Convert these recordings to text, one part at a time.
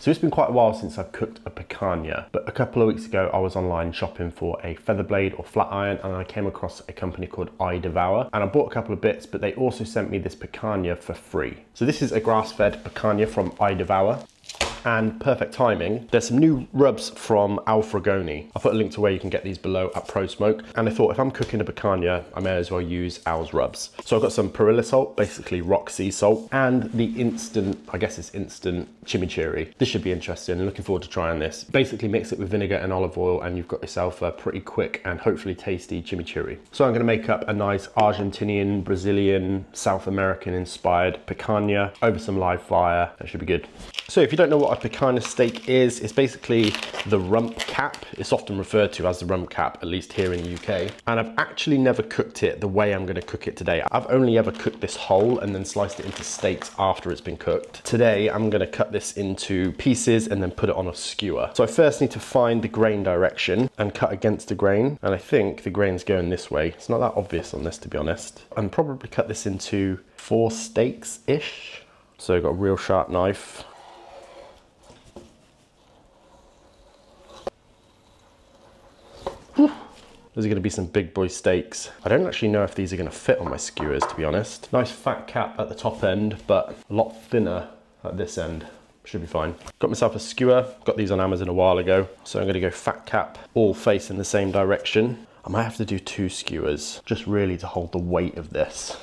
So it's been quite a while since I've cooked a picanha, but a couple of weeks ago I was online shopping for a feather blade or flat iron, and I came across a company called I Devour, and I bought a couple of bits, but they also sent me this picanha for free. So this is a grass-fed picanha from I Devour. And perfect timing, there's some new rubs from Alfragoni. I'll put a link to where you can get these below at Pro Smoke. And I thought if I'm cooking a picanha, I may as well use Al's rubs. So I've got some perilla salt, basically rock sea salt, and the instant, I guess it's instant chimichurri. This should be interesting. I'm looking forward to trying this. Basically mix it with vinegar and olive oil and you've got yourself a pretty quick and hopefully tasty chimichurri. So I'm gonna make up a nice Argentinian, Brazilian, South American inspired picanha over some live fire. That should be good. So if you don't know what a picanha steak is, it's basically the rump cap. It's often referred to as the rump cap, at least here in the UK. And I've actually never cooked it the way I'm gonna cook it today. I've only ever cooked this whole and then sliced it into steaks after it's been cooked. Today, I'm gonna cut this into pieces and then put it on a skewer. So I first need to find the grain direction and cut against the grain. And I think the grain's going this way. It's not that obvious on this, to be honest. And probably cut this into 4 steaks-ish. So I've got a real sharp knife. Those are going to be some big boy steaks. I don't actually know if these are going to fit on my skewers, to be honest. Nice fat cap at the top end, but a lot thinner at this end. Should be fine. Got myself a skewer. Got these on Amazon a while ago. So I'm going to go fat cap, all facing the same direction. I might have to do 2 skewers, just really to hold the weight of this.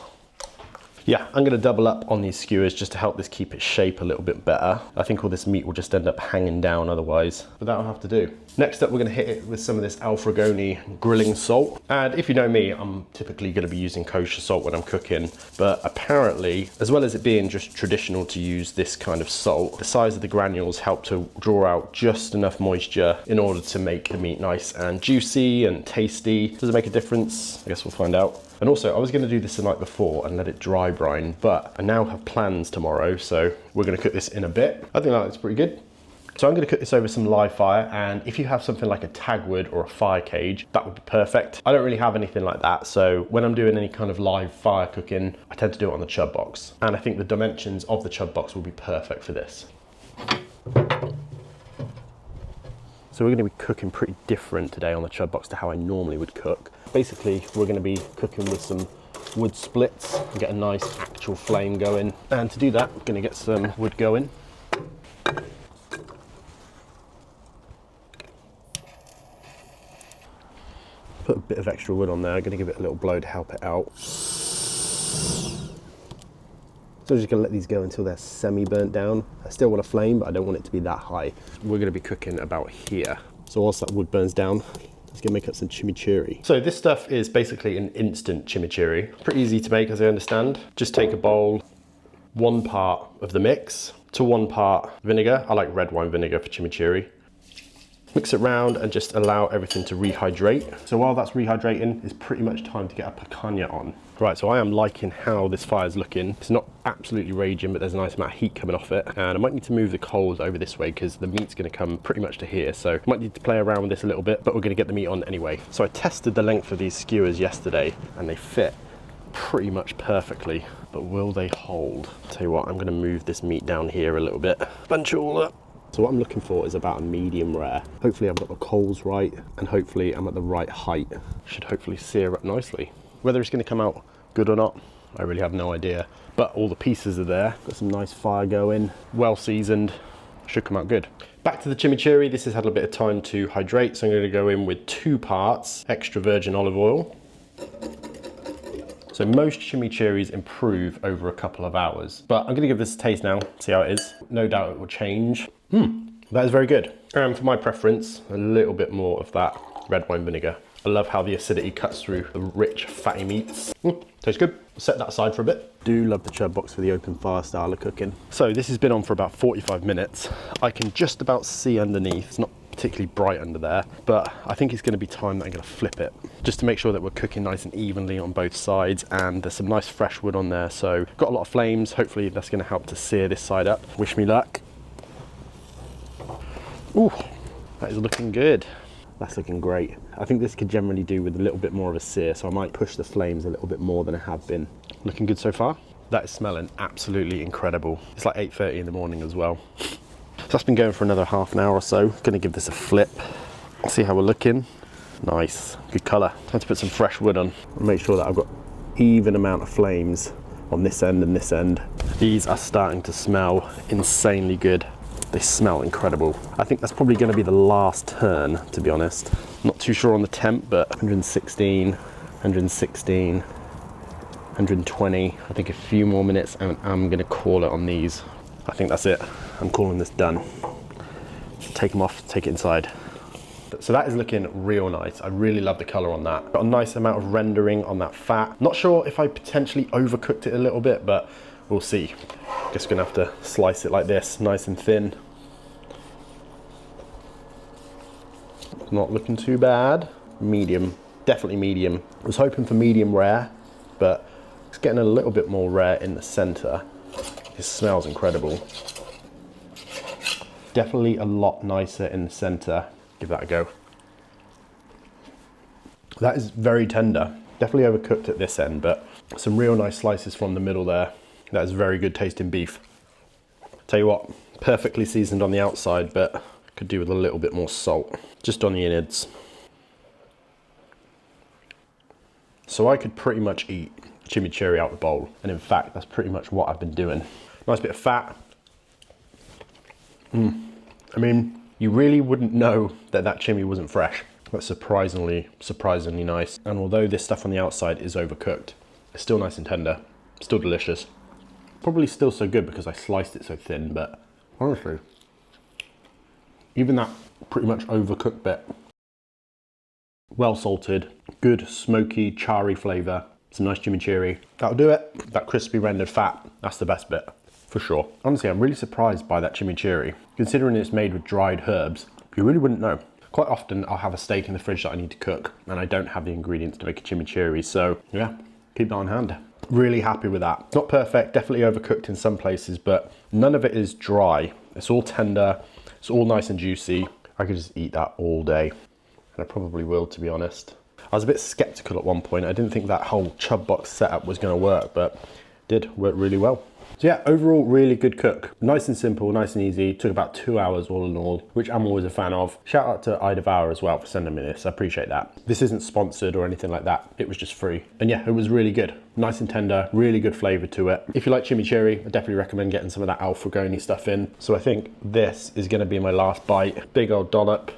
Yeah, I'm gonna double up on these skewers just to help this keep its shape a little bit better. I think all this meat will just end up hanging down otherwise, but that'll have to do. Next up, we're gonna hit it with some of this Alfragoni grilling salt. And if you know me, I'm typically gonna be using kosher salt when I'm cooking, but apparently, as well as it being just traditional to use this kind of salt, the size of the granules help to draw out just enough moisture in order to make the meat nice and juicy and tasty. Does it make a difference? I guess we'll find out. And also, I was gonna do this the night before and let it dry brine, but I now have plans tomorrow, so we're gonna cook this in a bit. I think that looks pretty good. So I'm gonna cook this over some live fire, and if you have something like a tagwood or a fire cage, that would be perfect. I don't really have anything like that, so when I'm doing any kind of live fire cooking, I tend to do it on the chub box. And I think the dimensions of the chub box will be perfect for this. So we're gonna be cooking pretty different today on the chub box to how I normally would cook. Basically, we're gonna be cooking with some wood splits and get a nice actual flame going. And to do that, we're gonna get some wood going. Put a bit of extra wood on there, gonna give it a little blow to help it out. So I'm just gonna let these go until they're semi-burnt down. I still want a flame, but I don't want it to be that high. We're gonna be cooking about here. So whilst that wood burns down, let's go make up some chimichurri. So this stuff is basically an instant chimichurri. Pretty easy to make, as I understand. Just take a bowl, 1 part of the mix to 1 part vinegar. I like red wine vinegar for chimichurri. Mix it round and just allow everything to rehydrate. So while that's rehydrating, it's pretty much time to get a picanha on. Right, so I am liking how this fire's looking. It's not absolutely raging, but there's a nice amount of heat coming off it. And I might need to move the coals over this way because the meat's gonna come pretty much to here. So I might need to play around with this a little bit, but we're gonna get the meat on anyway. So I tested the length of these skewers yesterday and they fit pretty much perfectly, but will they hold? Tell you what, I'm gonna move this meat down here a little bit. Bunch it all up. So what I'm looking for is about a medium rare. Hopefully I've got the coals right, and hopefully I'm at the right height. Should hopefully sear up nicely. Whether it's gonna come out good or not, I really have no idea. But all the pieces are there. Got some nice fire going, well seasoned, should come out good. Back to the chimichurri. This has had a bit of time to hydrate, so I'm gonna go in with 2 parts extra virgin olive oil. So most chimichurris improve over a couple of hours, but I'm gonna give this a taste now, see how it is. No doubt it will change. That is very good. And for my preference, a little bit more of that red wine vinegar. I love how the acidity cuts through the rich, fatty meats. Tastes good. Set that aside for a bit. Do love the chub box for the open fire style of cooking. So this has been on for about 45 minutes. I can just about see underneath. It's not particularly bright under there, but I think it's gonna be time that I'm gonna flip it, just to make sure that we're cooking nice and evenly on both sides, and there's some nice fresh wood on there, so got a lot of flames. Hopefully that's gonna help to sear this side up. Wish me luck. Ooh, that is looking good. That's looking great. I think this could generally do with a little bit more of a sear, so I might push the flames a little bit more than I have been. Looking good so far. That is smelling absolutely incredible. It's like 8:30 in the morning as well. So that's been going for another half an hour or so. Gonna give this a flip. See how we're looking. Nice, good color. Time to put some fresh wood on. Make sure that I've got even amount of flames on this end and this end. These are starting to smell insanely good. They smell incredible. I think that's probably gonna be the last turn, to be honest. Not too sure on the temp, but 116, 116, 120. I think a few more minutes and I'm gonna call it on these. I think that's it. I'm calling this done. Take them off, take it inside. So that is looking real nice. I really love the color on that. Got a nice amount of rendering on that fat. Not sure if I potentially overcooked it a little bit, but we'll see. Just gonna have to slice it like this, nice and thin. Not looking too bad. Medium, definitely medium. I was hoping for medium rare, but it's getting a little bit more rare in the center. It smells incredible. Definitely a lot nicer in the center. Give that a go. That is very tender. Definitely overcooked at this end, but some real nice slices from the middle there. That is very good tasting beef. Tell you what, perfectly seasoned on the outside, but could do with a little bit more salt. Just on the innards. So I could pretty much eat chimichurri out the bowl. And in fact, that's pretty much what I've been doing. Nice bit of fat. I mean, you really wouldn't know that that chimney wasn't fresh. That's surprisingly nice. And although this stuff on the outside is overcooked, it's still nice and tender, still delicious. Probably still so good because I sliced it so thin, but honestly, even that pretty much overcooked bit, well salted, good smoky, charry flavor, some nice chimichurri. That'll do it. That crispy rendered fat, that's the best bit. For sure. Honestly, I'm really surprised by that chimichurri. Considering it's made with dried herbs, you really wouldn't know. Quite often I'll have a steak in the fridge that I need to cook and I don't have the ingredients to make a chimichurri, so yeah, keep that on hand. Really happy with that. It's not perfect, definitely overcooked in some places, but none of it is dry. It's all tender, it's all nice and juicy. I could just eat that all day, and I probably will, to be honest. I was a bit skeptical at one point. I didn't think that whole chub box setup was gonna work, but it did work really well. So yeah, overall, really good cook. Nice and simple, nice and easy. Took about 2 hours all in all, which I'm always a fan of. Shout out to I Devour as well for sending me this. I appreciate that. This isn't sponsored or anything like that. It was just free. And yeah, it was really good. Nice and tender, really good flavor to it. If you like chimichurri, I definitely recommend getting some of that alfragoni stuff in. So I think this is gonna be my last bite. Big old dollop.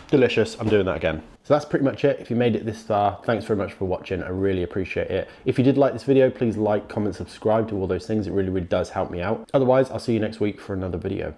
Delicious, I'm doing that again. So that's pretty much it. If you made it this far, thanks very much for watching. I really appreciate it. If you did like this video, please like, comment, subscribe, do all those things. It really, really does help me out. Otherwise, I'll see you next week for another video.